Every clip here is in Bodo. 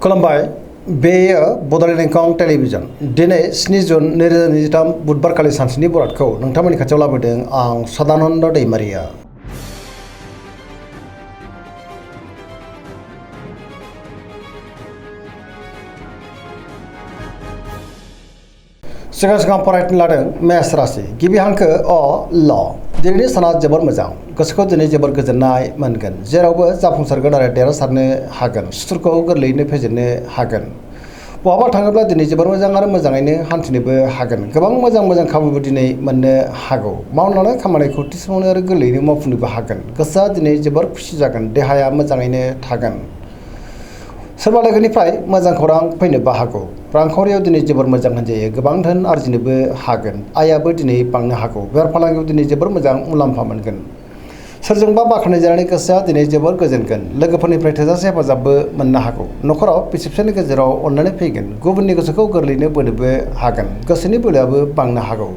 खुलुमबाय बेयो बड'लेण्ड इंखं टेलिभिजन दिनै 7 जुन 2023 बुधबारखालि सानसेनि बरादखौ नोंथांमोननि खाथियाव लाबोदों आं सदानन्द दैमारिया। सिगां फरायनो लादों मेष राशि गिबि हांखो अ ल दिनैनि साना जोबोर मोजां गोसोखौ दिनै जोबोर गोजोननाय मोनगोन जेरावबो जाफुंसारगोन आरो देरहासारनो हागोन सुथुरखौ गोरलैयैनो फेजेननो हागोन बहाबा थाङोब्ला दिनै जोबोर मोजां आरो मोजाङैनो हान्थिनोबो हागोन गोबां मोजां खाबुबो दिनै मोननो हागौ मावनो लानाय खामानिखौ थि समावनो आरो गोरलैयैनो मावफुंनोबो हागोन गोसोआ दिनै जोबोर खुसि जागोन देहाया मोजाङैनो थागोन सोरबा लोगोनिफ्राय मोजां खौरां फैनोबो हागौ रांखावरियाव दिनै जोबोर मोजां होनजायो गोबां धोन आरजिनोबो हागोन आयाबो दिनै बांनो हागौ बेफार फालांगियाव दिनै जोबोर मोजां मुलाम्फा मोनगोन सोरजोंबा बाख्नायजानानै गोसोआ दिनै जोबोर गोजोनगोन लोगोफोरनिफ्राय थोजासे हेफाजाबबो मोननो हागौ न'खराव बिसि फिसायनि गेजेराव अननानै फैगोन गुबुननि गोसोखौ गोरलैयैनो बोनोबो हागोन गोसोनि बोलोआबो बांनो हागौ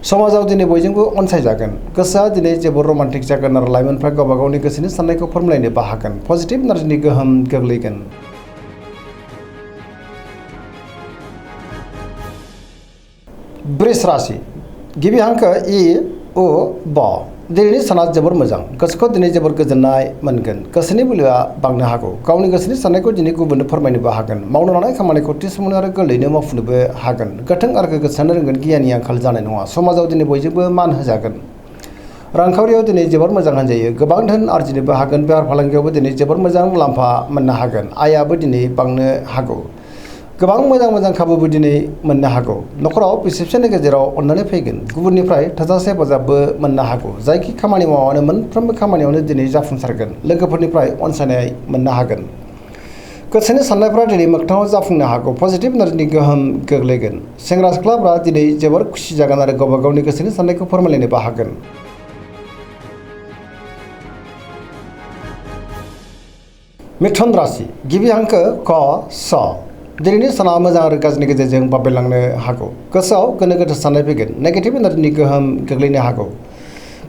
समाजाव दिनै बयजोंबो अनसायजागोन गोसोआ दिनै जोबोर रमान्टिक जागोन आरो लाइमोनफ्रा गावबा गावनि गोसोनि साननायखौ फोरमायलायनोबो हागोन पजिटिभ एनार्जिनि गोहोम गोग्लैगोन। वृष राशि गिबि हांखो इ उ ब दिनैनि साना जोबोर मोजां गोसोखौ दिनै जोबोर गोजोननाय मोनगोन गोसोनि बोलोआ बांनो हागौ गावनि गोसोनि साननायखौ दिनै गुबुननो फोरमायनोबो हागोन मावनो लानाय खामानिखौ थि समावनो आरो गोरलैयैनो मावफुंनोबो हागोन गोथों आरो गोग्गो साननो रोंगोन गियाननि आंखाल जानाय नङा समाजाव दिनै बयजोंबो मान होजागोन रांखावरियाव दिनै जोबोर मोजां होनजायो गोबां धोन आरजिनोबो हागोन बेफार फालांगियावबो दिनै जोबोर मोजां मुलाम्फा मोननो हागोन आयाबो दिनै बांनो हागौ गोबां मोजां खाबुबो दिनै मोननो हागौ न'खराव बिसि फिसायनि गेजेराव अननानै फैगोन गुबुननिफ्राय थोजासे हेफाजाबबो मोननो हागौ जायखि खामानि मावानो मोनफ्रोमबो खामानियावनो दिनै जाफुंसारगोन लोगोफोरनिफ्राय अनसायनाय मोननो हागोन गोसोनि साननायफ्रा दिनै मोगथाङाव जाफुंनो हागौ पजिटिभ एनार्जिनि गोहोम गोग्लैगोन सेंग्रा सिख्लाफ्रा दिनै जोबोर खुसि जागोन आरो गावबा गावनि गोसोनि साननायखौ फोरमायलायनोबो हागोन। मिथुन राशि गिबि हांखो क स दिनैनि साना मोजां आरो गाज्रिनि गेजेरजों बाबेलांनो हागौ गोसोआव गोनो गोथो साननाय फैगोन नेगेटिभ एनार्जिनि गोहोम गोग्लैनो हागौ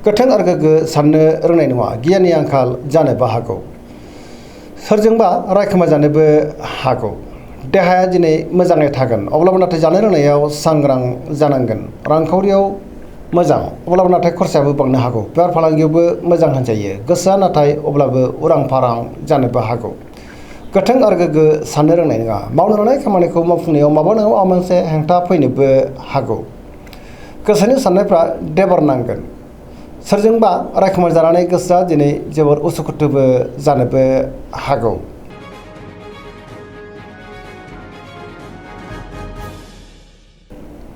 गोथों आरो गोग्गो साननो रोंनाय नङा गियाननि आंखाल जानोबो हागौ सोरजोंबा रायखोमा जानोबो हागौ देहाया दिनै मोजाङै थागोन अब्लाबो नाथाय जानाय लोंनायाव सांग्रां जानांगोन रांखावरियाव मोजां अब्लाबो नाथाय खरसायाबो बांनो हागौ बेफार फालांगियावबो मोजां होनजायो गोसोआ नाथाय अब्लाबो उरां फारां जानोबो हागौ गोथों आरो गोग्गो साननो रोंनाय नङा मावनो लानाय खामानिखौ मावफुंनायाव माबा मोनसे हेंथा फैनोबो हागौ गोसोनि साननायफ्रा देबार नांगोन सोरजोंबा रायखोमा जानानै गोसोआ दिनै जोबोर उसुखुथुबो जानोबो हागौ।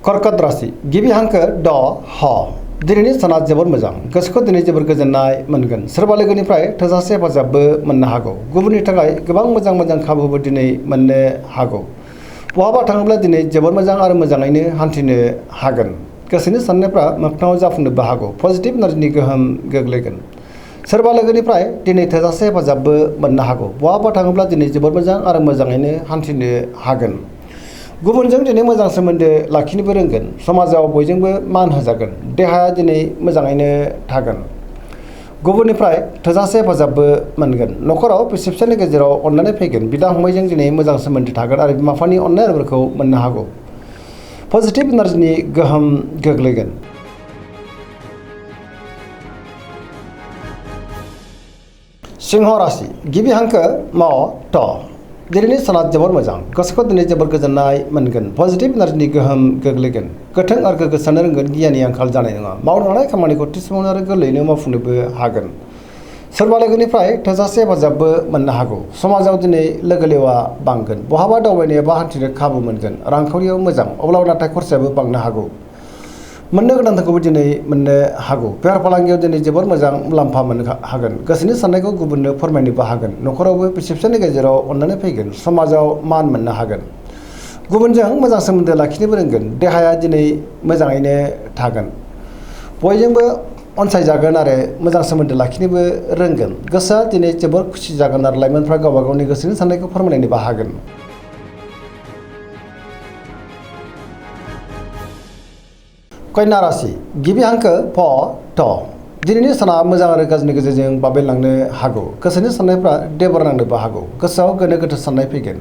कर्कट राशि गिबि हांखो ड ह दिनैनि साना जोबोर मोजां गोसोखौ दिनै जोबोर गोजोननाय मोनगोन सोरबा लोगोनिफ्राय थोजासे हेफाजाबबो मोननो हागौ गुबुननि थाखाय गोबां मोजां खाबुबो दिनै मोननो हागौ बहाबा थाङोब्ला दिनै जोबोर मोजां आरो मोजाङैनो हान्थिनो हागोन गोसोनि साननायफ्रा मोगथाङाव जाफुंनोबो हागौ पजिटिभ एनार्जिनि गोहोम गोग्लैगोन सोरबा लोगोनिफ्राय दिनै थोजासे हेफाजाबबो मोननो हागौ बहाबा थाङोब्ला दिनै जोबोर मोजां आरो मोजाङैनो हान्थिनो हागोन गुबुनजों दिनै मोजां सोमोन्दो लाखिनोबो रोंगोन समाजाव बयजोंबो मान होजागोन देहाया दिनै मोजाङैनो थागोन गुबुननिफ्राय थोजासे हेफाजाबबो मोनगोन न'खराव बिसि फिसायनि गेजेराव अननानै फैगोन बिदा फंबायजों दिनै मोजां सोमोन्दो थागोन आरो बिमा बिफानि अननाय आरोफोरखौ मोननो हागौ पजिटिभ एनार्जिनि गोहोम गोग्लैगोन। सिंह राशि गिबि हांखो म ट दिनैनि साना जोबोर मोजां गोसोखौ दिनै जोबोर गोजोननाय मोनगोन पजिटिभ एनार्जिनि गोहोम गोग्लैगोन गोथों आरो गोग्गो साननो रोंगोन गियाननि आंखाल जानाय नङा मावनो लानाय खामानिखौ थि समावनो आरो गोरलैयैनो मावफुंनोबो हागोन सोरबा लोगोनिफ्राय थोजासे हेफाजाबबो मोननो हागौ समाजाव दिनै लोगो लेवा बांगोन बहाबा दावबायनो एबा हान्थिनो खाबु मोनगोन रांखावरियाव मोजां अब्लाबो नाथाय खरसायाबो बांनो हागौ मोननो गोनांखौबो दिनै मोननो हागौ बेफार फालांगियाव दिनै जोबोर मोजां मुलाम्फा मोननो हागोन गोसोनि साननायखौ गुबुननो फोरमायनोबो हागोन न'खरावबो बिसि फिसायनि गेजेराव अननानै फैगोन समाजाव मान मोननो हागोन गुबुनजों मोजां सोमोन्दो लाखिनोबो रोंगोन देहाया दिनै मोजाङैनो थागोन बयजोंबो अनसायजागोन आरो मोजां सोमोन्दो लाखिनोबो रोंगोन गोसोआ दिनै जोबोर खुसि जागोन आरो लाइमोनफ्रा गावबा गावनि गोसोनि साननायखौ फोरमायलायनोबो हागोन। कन्या राशि गिबि हांखो फ थ दिनैनि साना मोजां आरो गाज्रिनि गेजेरजों बाबेलांनो हागौ गोसोनि साननायफ्रा देबार नांनोबो हागौ गोसोआव गोनो गोथो साननाय फैगोन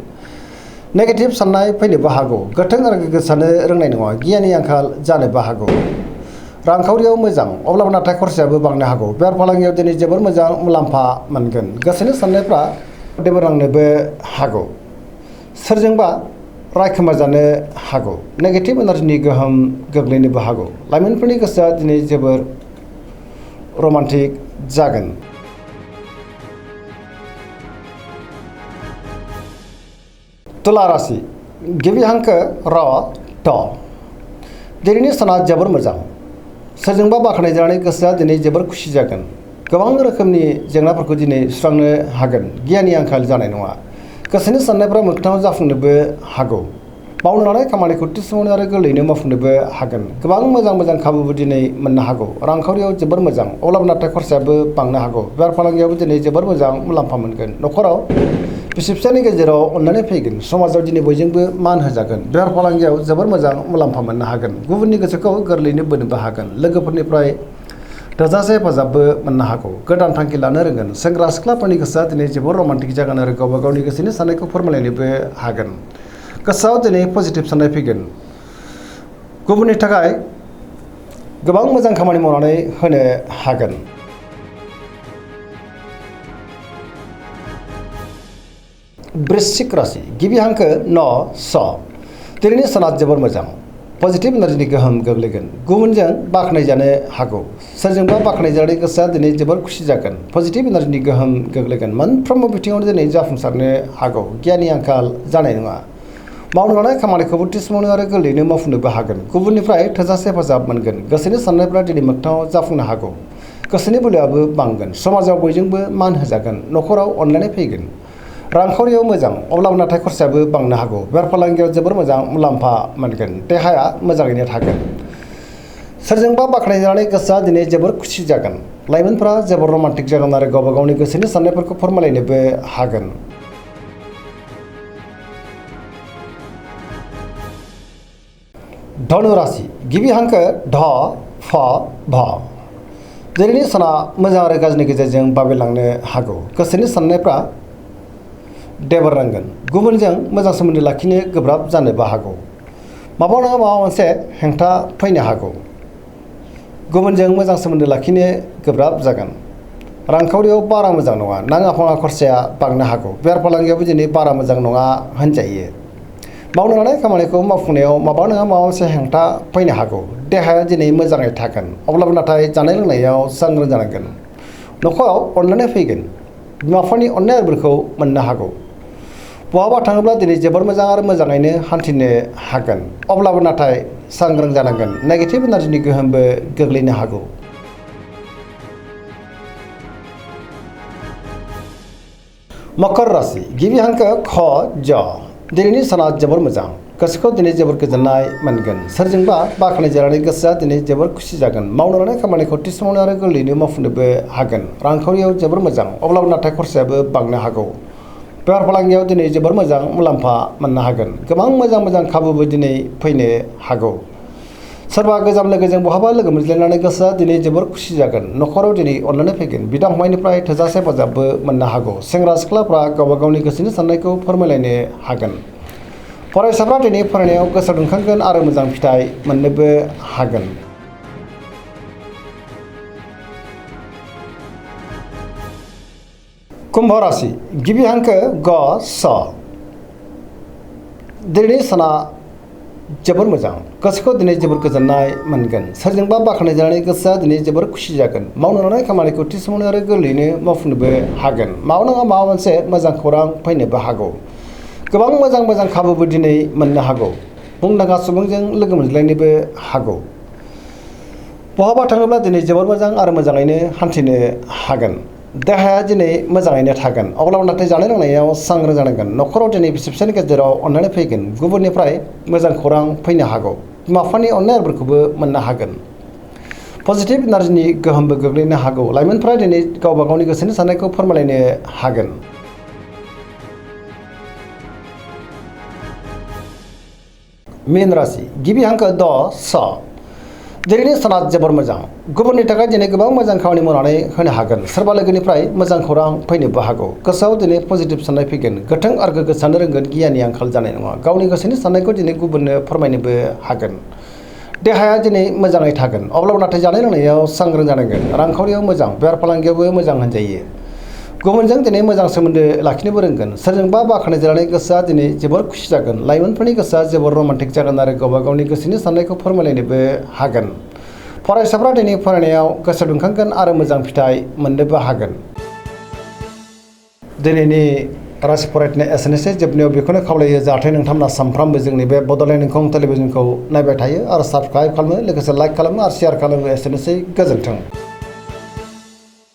नेगेटिभ साननाय फैनोबो हागौ, गोथों आरो गोग्गो साननो रोंनाय नङा, गियाननि आंखाल जानोबो हागौ। रांखावरियाव मोजां, अब्लाबो नाथाय खरसायाबो बांनो हागौ। बेफार फालांगियाव दिनै जोबोर मोजां मुलाम्फा मोनगोन। गोसोनि साननायफ्रा देबोरनांनोबो हागौ, सोरजोंबा रायखोमा जानो हागौ, नेगेटिभ एनार्जिनि गोहोम गोग्लैनोबो हागौ। लाइमोनफोरनि गोसोआ दिनै जोबोर रमान्टिक जागोन। तुला राशि गिबि हांखो र ट। दिनैनि साना जोबोर मोजां, सोरजोंबा बाख्नाय जानानै गोसोआ दिनै जोबोर खुसि जागोन। गोबां रोखोमनि जेंनाफोरखौ दिनै सुस्रांनो हागोन, गियाननि आंखाल जानाय नङा। गोसोनि साननायफ्रा मोगथाङाव जाफुंनोबो हागौ। मावनो लानाय खामानिखौ थि समावनो आरो गोरलैयैनो मावफुंनोबो हागोन। गोबां मोजां खाबुबो दिनै मोननो हागौ। रांखावरियाव जोबोर मोजां, अब्लाबो नाथाय खरसायाबो बांनो हागौ। बेफार फालांगियावबो दिनै जोबोर मोजां मुलाम्फा मोनगोन। न'खराव बिसि फिसायनि गेजेराव अननानै फैगोन। समाजाव दिनै बयजोंबो मान होजागोन। बेफार फालांगियाव जोबोर मोजां मुलाम्फा मोननो हागोन। गुबुननि गोसोखौ गोरलैयैनो बोनोबो हागोन। लोगोफोरनिफ्राय थोजासे हेफाजाबबो मोननो हागौ। गोदान थांखि लानो रोंगोन। सेंग्रा सिख्लाफोरनि गोसोआ दिनै जोबोर रमान्टिक जागोन आरो गावबा गावनि गोसोनि साननायखौ फोरमायलायनोबो हागोन। गोसोआव दिनै पजिटिभ साननाय फैगोन। गुबुननि थाखाय गोबां मोजां खामानि मावनानै होनो हागोन। वृश्चिक राशि गिबि हांखो न स। दिनैनि साना जोबोर मोजां, पजिटिभ एनार्जिनि गोहोम गोग्लैगोन। गुबुनजों बाख्नायजानो हागौ, सोरजोंबा बाख्नायजानानै गोसोआ दिनै जोबोर खुसि जागोन। पजिटिभ एनार्जिनि गोहोम गोग्लैगोन। मोनफ्रोमबो बिथिङावनो दिनै जाफुंसारनो हागौ, गियाननि आंखाल जानाय नङा। मावनो लानाय खामानिखौबो थि समावनो आरो गोरलैयैनो मावफुंनोबो हागोन। गुबुननिफ्राय थोजासे हेफाजाब मोनगोन। गोसोनि साननायफ्रा दिनै मोगथाङाव जाफुंनो हागौ। गोसोनि बोलोआबो बांगोन। समाजाव बयजोंबो मान होजागोन। न'खराव अनलायनाय फैगोन। रांखावरियाव मोजां, अब्लाबो नाथाय खरसायाबो बांनो हागौ। बेफार फालांगियाव जोबोर मोजां मुलाम्फा मोनगोन। देहाया मोजाङैनो थागोन। सोरजोंबा बाख्नायजानानै गोसोआ दिनै जोबोर खुसि जागोन। लाइमोनफोरा जोबोर रमान्टिक जागोन आरो गावबा गावनि गोसोनि साननायफोरखौ फोरमायलायनोबो हागोन। धनु राशि गिबि हांखो ध फ भ। दिनैनि साना मोजां आरो गाज्रिनि गेजेरजों बाबेलांनो हागौ। गोसोनि साननायफ्रा देबोरनांगोन। गुबुनजों मोजां सोमोन्दो लाखिनो गोब्राब जानोबो हागौ। माबा नङा माबा मोनसे हेंथा फैनो हागौ। गुबुनजों मोजां सोमोन्दो लाखिनो गोब्राब जागोन। रांखावरियाव बारा मोजां नङा, नाङा फाङा खरसाया बांनो हागौ। बेफार फालांगियावबो दिनै बारा मोजां नङा होनजायो। मावनो लानाय खामानिखौ मावफुंनायाव माबा नङा माबा मोनसे हेंथा फैनो हागौ। देहाया दिनै मोजाङै थागोन, अब्लाबो नाथाय जानाय लोंनायाव सांग्रां जानांगोन। न'खराव अननानै फैगोन। बिमा बिफानि अननाय आरो बोरखौ मोननो हागौ। बहाबा थाङोब्ला दिनै जोबोर मोजां आरो मोजाङैनो हान्थिनो हागोन, अब्लाबो नाथाय सांग्रां जानांगोन। नेगेटिभ एनार्जिनि गोहोमबो गोग्लैनो हागौ। मकर राशि गिबि हांखो ख ज। दिनैनि साना जोबोर मोजां, गोसोखौ दिनै जोबोर गोजोननाय मोनगोन। सोरजोंबा बाख्नायजानानै गोसोआ दिनै जोबोर खुसि जागोन। मावनो लानाय खामानिखौ थि समावनो आरो गोरलैयैनो मावफुंनोबो हागोन। रांखावरियाव जोबोर मोजां, अब्लाबो नाथाय खरसायाबो बांनो हागौ। बेफार फालांगियाव दिनै जोबोर मोजां मुलाम्फा मोननो हागोन। गोबां मोजां खाबुबो दिनै फैनो हागौ। सोरबा गोजाम लोगोजों बहाबा लोगो मोनज्लायनानै गोसोआ दिनै जोबोर खुसि जागोन। न'खराव दिनै अननानै फैगोन। बिदा फंबायनिफ्राय थोजासे हेफाजाबबो मोननो हागौ। सेंग्रा सिख्लाफ्रा गावबा गावनि गोसोनि साननायखौ फोरमायलायनो हागोन। फरायसाफ्रा दिनै फरायनायाव गोसो दुंखांगोन आरो मोजां फिथाइ मोननोबो हागोन। कुम्भ राशि गिबि हांखो ग स। दिनैनि साना जोबोर मोजां, गोसोखौ दिनै जोबोर गोजोननाय मोनगोन। सोरजोंबा बाख्नायजानानै गोसोआ दिनै जोबोर खुसि जागोन। मावनो लानाय खामानिखौ थि समावनो आरो गोरलैयैनो मावफुंनोबो हागोन। माबा नङा माबा मोनसे मोजां खौरां फैनोबो हागौ। गोबां मोजां खाबुबो दिनै मोननो हागौ। मुंदांखा सुबुंजों लोगो मोनज्लायनोबो हागौ। बहाबा थाङोब्ला दिनै जोबोर मोजां आरो मोजाङैनो हान्थिनो हागोन। देहाया दिनै मोजाङैनो थागोन, अब्लाबो नाथाय जानाय लोंनायाव सांग्रां जानांगोन। न'खराव दिनै बिसि फिसायनि गेजेराव अननानै फैगोन। गुबुननिफ्राय मोजां खौरां फैनो हागौ। बिमा बिफानि अननाय आरो बोरखौबो मोननो हागोन। पजिटिभ एनार्जिनि गोहोमबो गोग्लैनो हागौ। लाइमोनफोरा दिनै गावबा गावनि गोसोनि साननायखौ फोरमायलायनो हागोन। मीन राशि गिबि हांखो द स। दिनैनि साना जोबोर मोजां। गुबुननि थाखाय दिनै गोबां मोजां खामानि मावनानै होनो हागोन। सोरबा लोगोनिफ्राय मोजां खौरां फैनोबो हागौ। गोसोआव दिनै पजिटिभ साननाय फैगोन। गोथों आरो गोग्गो साननो रोंगोन। गियाननि आंखाल जानाय नङा। गावनि गोसोनि साननायखौ दिनै गुबुननो फोरमायनोबो हागोन। देहाया दिनै मोजाङै थागोन। अब्लाबो नाथाय जानाय लोंनायाव सांग्रां जानांगोन। रांखावरियाव मोजां, बेफार फालांगियावबो मोजां होनजायो। गुबुनजों दिनै मोजां सोमोन्दो लाखिनोबो रोंगोन। सोरजोंबा बाख्नायजानानै गोसोआ दिनै जोबोर खुसि जागोन। लाइमोनफोरनि गोसोआ जोबोर रमान्टिक जागोन आरो गावबा गावनि गोसोनि साननायखौ फोरमायलायनोबो हागोन। फरायसाफ्रा दिनै फरायनायाव गोसो दुंखांगोन आरो मोजां फिथाइ मोननोबो हागोन। दिनैनि राशि फरायनाय एसेनोसै। जोबनायाव बेखौनो खावलायो जाहाथे नोंथांमोना सानफ्रामबो जोंनि बे बड'लेण्ड इंखं टेलिभिजनखौ नायबाय थायो आरो साबस्क्राइब खालामो, लोगोसे लाइक खालामो आरो शेयार खालामो। एसेनोसै, गोजोन्थों।